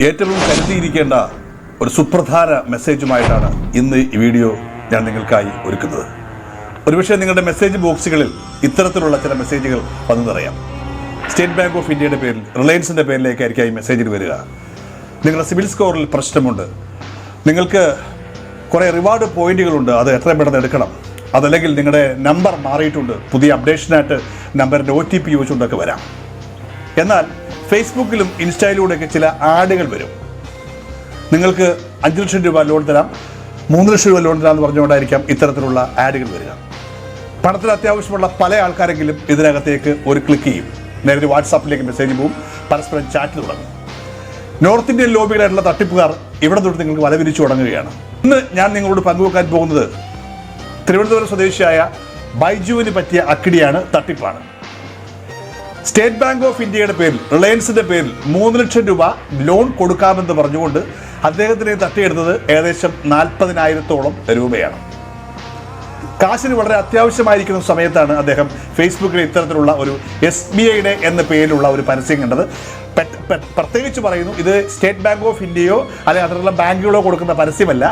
ഏറ്റവും കരുതിയിരിക്കേണ്ട ഒരു സുപ്രധാന മെസ്സേജുമായിട്ടാണ് ഇന്ന് ഈ വീഡിയോ ഞാൻ നിങ്ങൾക്കായി ഒരുക്കുന്നത്. ഒരുപക്ഷെ നിങ്ങളുടെ മെസ്സേജ് ബോക്സുകളിൽ ഇത്തരത്തിലുള്ള ചില മെസ്സേജുകൾ വന്നു നിറയാം. സ്റ്റേറ്റ് ബാങ്ക് ഓഫ് ഇന്ത്യയുടെ പേരിൽ, റിലയൻസിൻ്റെ പേരിലേക്കായിരിക്കും ഈ മെസ്സേജിൽ വരിക. നിങ്ങളുടെ സിവിൽ സ്കോറിൽ പ്രശ്നമുണ്ട്, നിങ്ങൾക്ക് കുറേ റിവാർഡ് പോയിന്റുകളുണ്ട്, അത് എത്രയും പെട്ടെന്ന് എടുക്കണം, അതല്ലെങ്കിൽ നിങ്ങളുടെ നമ്പർ മാറിയിട്ടുണ്ട്, പുതിയ അപ്ഡേഷനായിട്ട് നമ്പറിൻ്റെ OTP ചോദിച്ചുകൊണ്ടൊക്കെ വരാം. എന്നാൽ ഫേസ്ബുക്കിലും ഇൻസ്റ്റയിലൂടെയൊക്കെ ചില ആഡുകൾ വരും. നിങ്ങൾക്ക് 5 ലക്ഷം രൂപ ലോൺ തരാം, 3 ലക്ഷം രൂപ ലോൺ തരാം എന്ന് പറഞ്ഞുകൊണ്ടായിരിക്കാം ഇത്തരത്തിലുള്ള ആഡുകൾ വരിക. പണത്തിന് അത്യാവശ്യമുള്ള പല ആൾക്കാരെങ്കിലും ഇതിനകത്തേക്ക് ഒരു ക്ലിക്ക് ചെയ്യും, നേരെ വാട്സാപ്പിലേക്ക് മെസ്സേജ് പോവും, പരസ്പരം ചാറ്റ് തുടങ്ങും. നോർത്ത് ഇന്ത്യൻ ലോബികളായിട്ടുള്ള തട്ടിപ്പുകാർ ഇവിടെ തൊട്ട് നിങ്ങൾക്ക് വല വിരിച്ചു തുടങ്ങുകയാണ്. ഇന്ന് ഞാൻ നിങ്ങളോട് പങ്കുവെക്കാൻ പോകുന്നത് തിരുവനന്തപുരം സ്വദേശിയായ ബൈജുവിന് പറ്റിയ അക്കിടിയാണ്, തട്ടിപ്പാണ്. സ്റ്റേറ്റ് ബാങ്ക് ഓഫ് ഇന്ത്യയുടെ പേരിൽ, റിലയൻസിൻ്റെ പേരിൽ 3 ലക്ഷം രൂപ ലോൺ കൊടുക്കാമെന്ന് പറഞ്ഞുകൊണ്ട് അദ്ദേഹത്തിനെ തട്ടിയെടുത്തത് ഏകദേശം 40,000-ഓളം രൂപയാണ്. കാശിന് വളരെ അത്യാവശ്യമായിരിക്കുന്ന സമയത്താണ് അദ്ദേഹം ഫേസ്ബുക്കിൽ ഇത്തരത്തിലുള്ള ഒരു SBIയുടെ എന്ന പേരിലുള്ള ഒരു പരസ്യം കണ്ടത്. പ്രത്യേകിച്ച് പറയുന്നു, ഇത് സ്റ്റേറ്റ് ബാങ്ക് ഓഫ് ഇന്ത്യയോ അല്ലെങ്കിൽ അതിലുള്ള ബാങ്കുകളോ കൊടുക്കുന്ന പരസ്യമല്ല,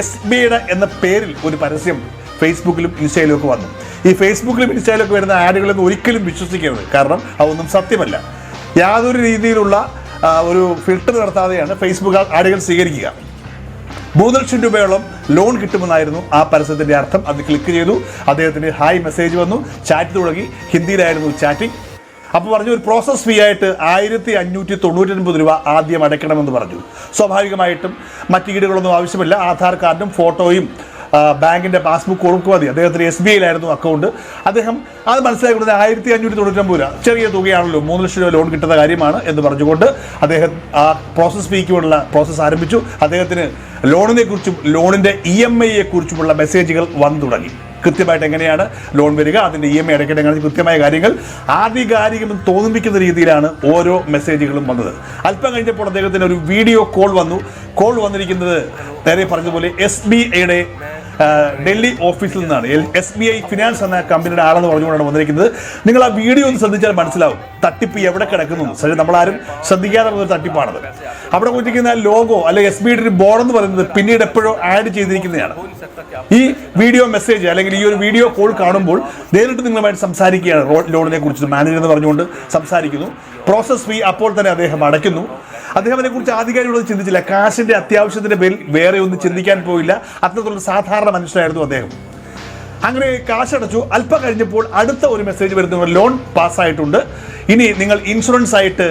SBIയുടെ എന്ന പേരിൽ ഒരു പരസ്യം ഫേസ്ബുക്കിലും ഇൻസ്റ്റയിലും ഒക്കെ വന്നു. ഈ ഫേസ്ബുക്കിലും ഇൻസ്റ്റയിലൊക്കെ വരുന്ന ആഡുകളൊന്നും ഒരിക്കലും വിശ്വസിക്കരുത്, കാരണം അതൊന്നും സത്യമല്ല. യാതൊരു രീതിയിലുള്ള ഒരു ഫിൽട്ടർ നടത്താതെയാണ് ഫേസ്ബുക്ക് ആഡുകൾ സ്വീകരിക്കുക. 3 ലക്ഷം രൂപയോളം ലോൺ കിട്ടുമെന്നായിരുന്നു ആ പരസ്യത്തിൻ്റെ അർത്ഥം. അത് ക്ലിക്ക് ചെയ്തു, അദ്ദേഹത്തിന് ഹായ് മെസ്സേജ് വന്നു, ചാറ്റ് തുടങ്ങി. ഹിന്ദിയിലായിരുന്നു ചാറ്റിംഗ്. അപ്പോൾ പറഞ്ഞു ഒരു പ്രോസസ് ഫീ ആയിട്ട് 1599 രൂപ ആദ്യം അടയ്ക്കണമെന്ന് പറഞ്ഞു. സ്വാഭാവികമായിട്ടും മറ്റ് ഈടുകളൊന്നും ആവശ്യമില്ല, ആധാർ കാർഡും ഫോട്ടോയും ബാങ്കിൻ്റെ പാസ്ബുക്ക് കൊടുക്കുക മതി. അദ്ദേഹത്തിന് SBIയിലായിരുന്നു അക്കൗണ്ട്. അദ്ദേഹം അത് മനസ്സിലാക്കുന്നത് 1599 രൂപ ചെറിയ തുകയാണല്ലോ, 3 ലക്ഷം രൂപ ലോൺ കിട്ടുന്ന കാര്യമാണ് എന്ന് പറഞ്ഞുകൊണ്ട് അദ്ദേഹം ആ പ്രോസസ് ഫീക്കുള്ള പ്രോസസ്സ് ആരംഭിച്ചു. അദ്ദേഹത്തിന് ലോണിനെ കുറിച്ചും ലോണിൻ്റെ EMI കുറിച്ചുമുള്ള മെസ്സേജുകൾ വന്നു തുടങ്ങി. കൃത്യമായിട്ട് എങ്ങനെയാണ് ലോൺ വരിക, അതിൻ്റെ EMI അടയ്ക്കേണ്ട കൃത്യമായ കാര്യങ്ങൾ ആധികാരികമെന്ന് തോന്നിപ്പിക്കുന്ന രീതിയിലാണ് ഓരോ മെസ്സേജുകളും വന്നത്. അല്പം കഴിഞ്ഞപ്പോൾ അദ്ദേഹത്തിന് ഒരു വീഡിയോ കോൾ വന്നു. കോൾ വന്നിരിക്കുന്നത് നേരെ പറഞ്ഞതുപോലെ SBIയുടെ ഡൽഹി ഓഫീസിൽ നിന്നാണ്. SBI ഫിനാൻസ് എന്ന കമ്പനിയുടെ ആളെന്ന് പറഞ്ഞുകൊണ്ടാണ് വന്നിരിക്കുന്നത്. നിങ്ങൾ ആ വീഡിയോ ഒന്ന് ശ്രദ്ധിച്ചാൽ മനസ്സിലാവും തട്ടിപ്പ് എവിടെ കിടക്കുന്നു. നമ്മളാരും ശ്രദ്ധിക്കാതെ ഒരു തട്ടിപ്പാണത്. അവിടെ കൊടുത്തിരിക്കുന്ന ലോഗോ അല്ലെങ്കിൽ SBIയുടെ ബോർഡ് എന്ന് പറയുന്നത് പിന്നീട് എപ്പോഴും ആഡ് ചെയ്തിരിക്കുന്നതാണ്. ഈ വീഡിയോ മെസ്സേജ് അല്ലെങ്കിൽ ഈ ഒരു വീഡിയോ കോൾ കാണുമ്പോൾ നേരിട്ട് നിങ്ങളുമായിട്ട് സംസാരിക്കുകയാണ്. ലോണിനെ കുറിച്ച് മാനേജർ എന്ന് പറഞ്ഞുകൊണ്ട് സംസാരിക്കുന്നു. പ്രോസസ് ഫീ അപ്പോൾ തന്നെ അദ്ദേഹം അടയ്ക്കുന്നു. അദ്ദേഹം അതിനെക്കുറിച്ച് ആധികാരികമായി ചിന്തിച്ചില്ല. കാശിൻ്റെ അത്യാവശ്യത്തിൻ്റെ പേരിൽ വേറെ ഒന്നും ചിന്തിക്കാൻ പോയില്ല. അത്തരത്തിലുള്ള സാധാരണ മനുഷ്യനായിരുന്നു അദ്ദേഹം. അങ്ങനെ കാശടച്ചു. അല്പം കഴിഞ്ഞപ്പോൾ അടുത്ത ഒരു മെസ്സേജ് വരുന്ന ലോൺ പാസ്സായിട്ടുണ്ട്, ഇനി നിങ്ങൾ ഇൻഷുറൻസ് ആയിട്ട്,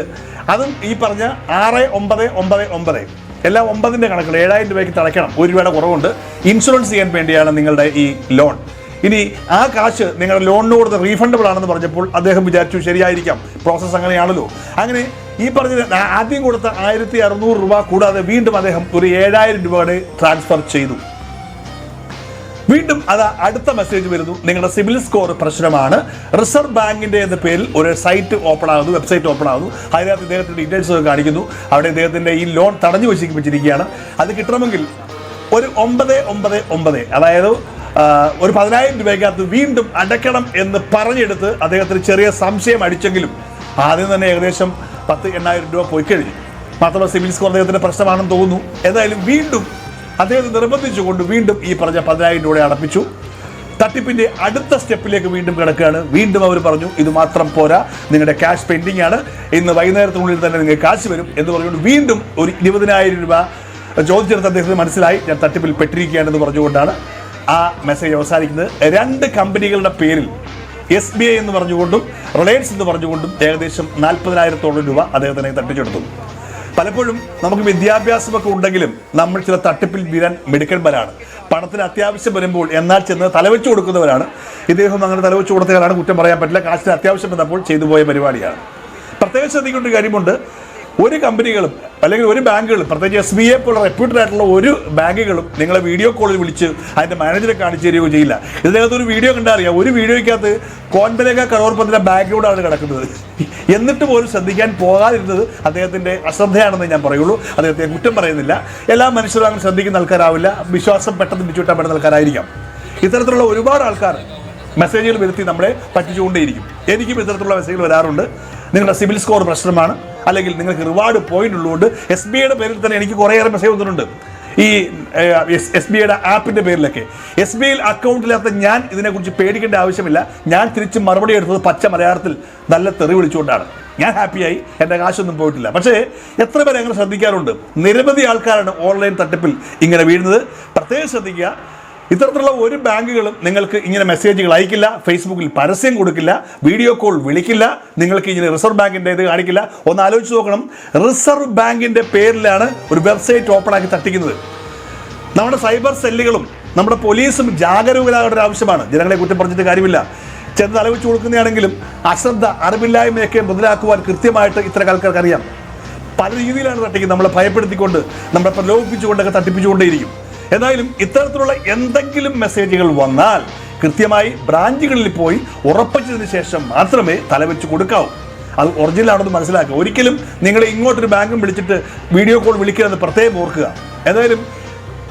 അതും ഈ പറഞ്ഞ 6999 എല്ലാം 9ൻ്റെ കണക്കുകൾ 7000 രൂപയ്ക്ക് അടയ്ക്കണം, 1 രൂപയുടെ കുറവുണ്ട്. ഇൻഷുറൻസ് ചെയ്യാൻ വേണ്ടിയാണ് നിങ്ങളുടെ ഈ ലോൺ. ഇനി ആ കാശ് നിങ്ങളുടെ ലോണിന് കൊടുത്ത് റീഫണ്ടബിൾ ആണെന്ന് പറഞ്ഞപ്പോൾ അദ്ദേഹം വിചാരിച്ചു ശരിയായിരിക്കാം, പ്രോസസ്സ് അങ്ങനെയാണല്ലോ. അങ്ങനെ ഈ പറഞ്ഞ ആദ്യം കൊടുത്ത 1600 രൂപ കൂടാതെ വീണ്ടും അദ്ദേഹം ഒരു 7000 രൂപയുടെ ട്രാൻസ്ഫർ ചെയ്തു. വീണ്ടും അത് അടുത്ത മെസ്സേജ് വരുന്നു, നിങ്ങളുടെ സിവിൽ സ്കോർ പ്രശ്നമാണ്. റിസർവ് ബാങ്കിൻ്റെ എന്ന പേരിൽ ഒരു സൈറ്റ് ഓപ്പൺ ആകുന്നു, വെബ്സൈറ്റ് ഓപ്പൺ ആകുന്നു. അതിനകത്ത് ഇദ്ദേഹത്തിൻ്റെ ഡീറ്റെയിൽസ് ഒക്കെ കാണിക്കുന്നു. അവിടെ ഇദ്ദേഹത്തിൻ്റെ ഈ ലോൺ തടഞ്ഞു വെച്ചിരിക്കുകയാണ്. അത് കിട്ടണമെങ്കിൽ ഒരു 999, അതായത് ഒരു 10,000 രൂപയ്ക്കകത്ത് വീണ്ടും അടയ്ക്കണം എന്ന് പറഞ്ഞെടുത്ത് അദ്ദേഹത്തിന് ചെറിയ സംശയം അടിച്ചെങ്കിലും ആദ്യം തന്നെ ഏകദേശം 10,000-8,000 രൂപ പോയി കഴിഞ്ഞു. മാത്രമല്ല സിവിൽ സ്കോർ അദ്ദേഹത്തിൻ്റെ പ്രശ്നമാണെന്ന് തോന്നുന്നു. ഏതായാലും വീണ്ടും അദ്ദേഹത്തെ നിർബന്ധിച്ചുകൊണ്ട് വീണ്ടും ഈ പറഞ്ഞ 10,000 രൂപ അടപ്പിച്ചു. തട്ടിപ്പിൻ്റെ അടുത്ത സ്റ്റെപ്പിലേക്ക് വീണ്ടും കിടക്കുകയാണ്. വീണ്ടും അവർ പറഞ്ഞു ഇത് മാത്രം പോരാ, നിങ്ങളുടെ ക്യാഷ് പെൻഡിങ് ആണ്, ഇന്ന് വൈകുന്നേരത്തിനുള്ളിൽ തന്നെ നിങ്ങൾക്ക് കാശ് വരും എന്ന് പറഞ്ഞുകൊണ്ട് വീണ്ടും ഒരു 20,000 രൂപ ചോദിച്ചെടുത്ത് അദ്ദേഹത്തിന് മനസ്സിലായി ഞാൻ തട്ടിപ്പിൽ പെട്ടിരിക്കുകയാണെന്ന് പറഞ്ഞുകൊണ്ടാണ് ആ മെസ്സേജ് അവസാനിക്കുന്നത്. 2 കമ്പനികളുടെ പേരിൽ SBI എന്ന് പറഞ്ഞുകൊണ്ടും റിലയൻസ് എന്ന് പറഞ്ഞുകൊണ്ടും ഏകദേശം 40,000-ഓളം രൂപ അദ്ദേഹത്തിനെ തട്ടിച്ചെടുത്തു. പലപ്പോഴും നമുക്ക് വിദ്യാഭ്യാസമൊക്കെ ഉണ്ടെങ്കിലും നമ്മൾ ചില തട്ടിപ്പിൽ വീരാൻ മിടുക്കന്മാരാണ്. പണത്തിന് അത്യാവശ്യം വരുമ്പോൾ എന്നാൽ ചെന്ന് തലവെച്ച് കൊടുക്കുന്നവരാണ്. ഇദ്ദേഹം അങ്ങനെ തലവെച്ച് കൊടുത്തവരാണ്, കുറ്റം പറയാൻ പറ്റില്ല. കാശിന് അത്യാവശ്യം വന്നപ്പോൾ ചെയ്തു പോയ പരിപാടിയാണ്. പ്രത്യേകം ശ്രദ്ധിക്കേണ്ട ഒരു കാര്യമുണ്ട്, ഒരു കമ്പനികളും അല്ലെങ്കിൽ ഒരു ബാങ്കുകളും, പ്രത്യേകിച്ച് SBI പോലുള്ള റെപ്യൂട്ടഡ് ആയിട്ടുള്ള ഒരു ബാങ്കുകളും നിങ്ങളെ വീഡിയോ കോളിൽ വിളിച്ച് അതിൻ്റെ മാനേജറെ കാണിച്ചു തരികയോ ചെയ്യില്ല. ഇതിനകത്ത് ഒരു വീഡിയോ കണ്ടാൽ അറിയാം, ഒരു വീഡിയോയ്ക്കകത്ത് കോൺബലേഖ കരോർപതിൻ്റെ ബാങ്കിലൂടെയാണ് കിടക്കുന്നത്. എന്നിട്ട് പോലും ശ്രദ്ധിക്കാൻ പോകാതിരുന്നത് അദ്ദേഹത്തിൻ്റെ അശ്രദ്ധയാണെന്ന് ഞാൻ പറയുള്ളൂ. അദ്ദേഹത്തെ കുറ്റം പറയുന്നില്ല. എല്ലാ മനുഷ്യരും അങ്ങനെ ശ്രദ്ധിക്കുന്ന ആൾക്കാരാവില്ല, വിശ്വാസം പെട്ടെന്ന് പിടിച്ചുവിട്ടാൻ പറ്റുന്ന ആൾക്കാരായിരിക്കാം. ഇത്തരത്തിലുള്ള ഒരുപാട് ആൾക്കാർ മെസ്സേജുകൾ വരുത്തി നമ്മളെ പറ്റിച്ചുകൊണ്ടേയിരിക്കും. എനിക്കും ഇത്തരത്തിലുള്ള മെസ്സേജുകൾ വരാറുണ്ട്. നിങ്ങളുടെ സിവിൽ സ്കോർ പ്രശ്നമാണ്, അല്ലെങ്കിൽ നിങ്ങൾക്ക് റിവാർഡ് പോയിന്റ് ഉള്ളതുകൊണ്ട് SBIയുടെ പേരിൽ തന്നെ എനിക്ക് കുറേയേറെ മെസ്സേജ് വന്നിട്ടുണ്ട്. ഈ SBIയുടെ ആപ്പിൻ്റെ പേരിലൊക്കെ. SBIയിൽ അക്കൗണ്ടില്ലാത്ത ഞാൻ ഇതിനെക്കുറിച്ച് പേടിക്കേണ്ട ആവശ്യമില്ല. ഞാൻ തിരിച്ച് മറുപടി എടുത്തത് പച്ച മലയാളത്തിൽ നല്ല തെറി വിളിച്ചുകൊണ്ടാണ്. ഞാൻ ഹാപ്പിയായി, എൻ്റെ കാശൊന്നും പോയിട്ടില്ല. പക്ഷേ എത്ര പേരെ അങ്ങനെ ശ്രദ്ധിക്കാറുണ്ട്? നിരവധി ആൾക്കാരാണ് ഓൺലൈൻ തട്ടിപ്പിൽ ഇങ്ങനെ വീഴുന്നത്. പ്രത്യേകം ശ്രദ്ധിക്കുക, ഇത്തരത്തിലുള്ള ഒരു ബാങ്കുകളും നിങ്ങൾക്ക് ഇങ്ങനെ മെസ്സേജുകൾ അയക്കില്ല, ഫേസ്ബുക്കിൽ പരസ്യം കൊടുക്കില്ല, വീഡിയോ കോൾ വിളിക്കില്ല, നിങ്ങൾക്ക് ഇങ്ങനെ റിസർവ് ബാങ്കിൻ്റെ ഇത് കാണിക്കില്ല. ഒന്ന് ആലോചിച്ച് നോക്കണം, റിസർവ് ബാങ്കിൻ്റെ പേരിലാണ് ഒരു വെബ്സൈറ്റ് ഓപ്പൺ ആക്കി തട്ടിക്കുന്നത്. നമ്മുടെ സൈബർ സെല്ലുകളും നമ്മുടെ പോലീസും ജാഗരൂകരാകേണ്ട ഒരു ആവശ്യമാണ്. ജനങ്ങളെ കുറ്റം പറഞ്ഞിട്ട് കാര്യമില്ല. ചെന്ന് തലവെച്ച് കൊടുക്കുന്നതാണെങ്കിലും അശ്രദ്ധ, അറിവില്ലായ്മയൊക്കെ മുതലാക്കുവാൻ കൃത്യമായിട്ട് ഇത്തരം ആൾക്കാർക്ക് അറിയാം. പല രീതിയിലാണ് തട്ടിക്കുന്നത്. നമ്മളെ ഭയപ്പെടുത്തിക്കൊണ്ട്, നമ്മളെ പ്രലോഭിപ്പിച്ചുകൊണ്ടൊക്കെ തട്ടിപ്പിച്ചുകൊണ്ടേയിരിക്കും. എന്തായാലും ഇത്തരത്തിലുള്ള എന്തെങ്കിലും മെസ്സേജുകൾ വന്നാൽ കൃത്യമായി ബ്രാഞ്ചുകളിൽ പോയി ഉറപ്പിച്ചതിന് ശേഷം മാത്രമേ തലവെച്ച് കൊടുക്കാവൂ. അത് ഒറിജിനൽ ആണെന്ന് മനസ്സിലാക്കുക. ഒരിക്കലും നിങ്ങൾ ഇങ്ങോട്ടൊരു ബാങ്കും വിളിച്ചിട്ട് വീഡിയോ കോൾ വിളിക്കണമെന്ന് പ്രത്യേകം ഓർക്കുക. ഏതായാലും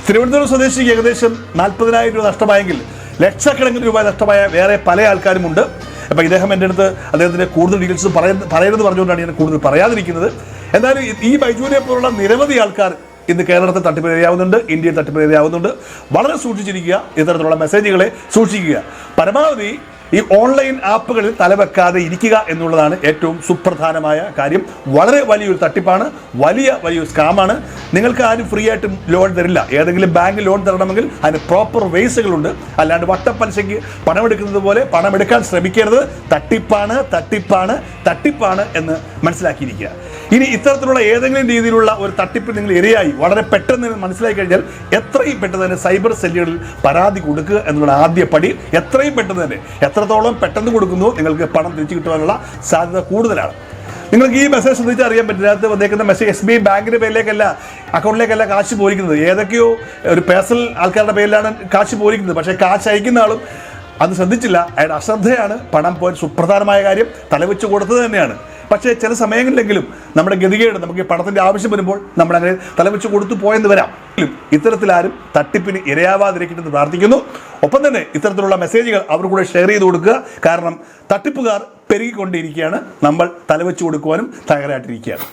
തിരുവനന്തപുരം സ്വദേശിക്ക് ഏകദേശം 40,000 രൂപ നഷ്ടമായെങ്കിൽ ലക്ഷക്കണക്കിന് രൂപ നഷ്ടമായ വേറെ പല ആൾക്കാരുമുണ്ട്. അപ്പോൾ ഇദ്ദേഹം എൻ്റെ അടുത്ത് അദ്ദേഹത്തിൻ്റെ കൂടുതൽ ഡീറ്റെയിൽസ് പറയരുതെന്ന് പറഞ്ഞുകൊണ്ടാണ് ഞാൻ കൂടുതൽ പറയാതിരിക്കുന്നത്. എന്തായാലും ഈ ബൈജുവിനെ പോലുള്ള നിരവധി ആൾക്കാർ ഇന്ന് കേരളത്തിൽ തട്ടിപ്പിരയാവുന്നുണ്ട്, ഇന്ത്യയിൽ തട്ടിപ്പിരയാവുന്നുണ്ട്. വളരെ സൂക്ഷിച്ചിരിക്കുക, ഇത്തരത്തിലുള്ള മെസ്സേജുകളെ സൂക്ഷിക്കുക. പരമാവധി ഈ ഓൺലൈൻ ആപ്പുകളിൽ തലവെക്കാതെ ഇരിക്കുക എന്നുള്ളതാണ് ഏറ്റവും സുപ്രധാനമായ കാര്യം. വളരെ വലിയൊരു തട്ടിപ്പാണ്, വലിയൊരു സ്കാമാണ്. നിങ്ങൾക്ക് ആരും ഫ്രീ ആയിട്ട് ലോൺ തരില്ല. ഏതെങ്കിലും ബാങ്ക് ലോൺ തരണമെങ്കിൽ അതിന് പ്രോപ്പർ വേസുകളുണ്ട്. അല്ലാണ്ട് വട്ടപ്പലിശയ്ക്ക് പണമെടുക്കുന്നത് പോലെ പണമെടുക്കാൻ ശ്രമിക്കരുത്. തട്ടിപ്പാണ് എന്ന് മനസ്സിലാക്കിയിരിക്കുക. ഇനി ഇത്തരത്തിലുള്ള ഏതെങ്കിലും രീതിയിലുള്ള ഒരു തട്ടിപ്പ് നിങ്ങൾ ഇരയായി വളരെ പെട്ടെന്ന് മനസ്സിലാക്കി കഴിഞ്ഞാൽ എത്രയും പെട്ടെന്ന് തന്നെ സൈബർ സെല്ലുകളിൽ പരാതി കൊടുക്കുക എന്നുള്ള ആദ്യ പടി. എത്രയും പെട്ടെന്ന് തന്നെ, എത്രത്തോളം പെട്ടെന്ന് കൊടുക്കുന്നു നിങ്ങൾക്ക് പണം തിരിച്ചു കിട്ടുവാനുള്ള സാധ്യത കൂടുതലാണ്. നിങ്ങൾക്ക് ഈ മെസ്സേജ് ശ്രദ്ധിച്ചാൽ അറിയാൻ പറ്റും. അതിനകത്ത് വന്നേക്കുന്ന മെസ്സേജ് SBI ബാങ്കിൻ്റെ പേരിലേക്കല്ല, അക്കൗണ്ടിലേക്കല്ല കാശ് പോയിരിക്കുന്നത്. ഏതൊക്കെയോ ഒരു പേഴ്സണൽ ആൾക്കാരുടെ പേരിലാണ് കാശ് പോയിരിക്കുന്നത്. പക്ഷേ കാശ് അയക്കുന്ന ആളും അത് ശ്രദ്ധിച്ചില്ല. അയാളുടെ അശ്രദ്ധയാണ് പണം പോയി സുപ്രധാനമായ കാര്യം തലവെച്ച് കൊടുത്തത് തന്നെയാണ്. പക്ഷേ ചില സമയങ്ങളിലെങ്കിലും നമ്മുടെ ഗതികേട്, നമുക്ക് പണത്തിൻ്റെ ആവശ്യം വരുമ്പോൾ നമ്മളങ്ങനെ തലവെച്ച് കൊടുത്തു പോയെന്ന് വരാം. ഇത്തരത്തിലാരും തട്ടിപ്പിന് ഇരയാവാതിരിക്കണമെന്ന് പ്രാർത്ഥിക്കുന്നു. ഒപ്പം തന്നെ ഇത്തരത്തിലുള്ള മെസ്സേജുകൾ അവർ കൂടെ ഷെയർ ചെയ്ത് കൊടുക്കുക. കാരണം തട്ടിപ്പുകാർ പെരുകിക്കൊണ്ടിരിക്കുകയാണ്. നമ്മൾ തലവെച്ച് കൊടുക്കുവാനും തയ്യാറായിട്ടിരിക്കുകയാണ്.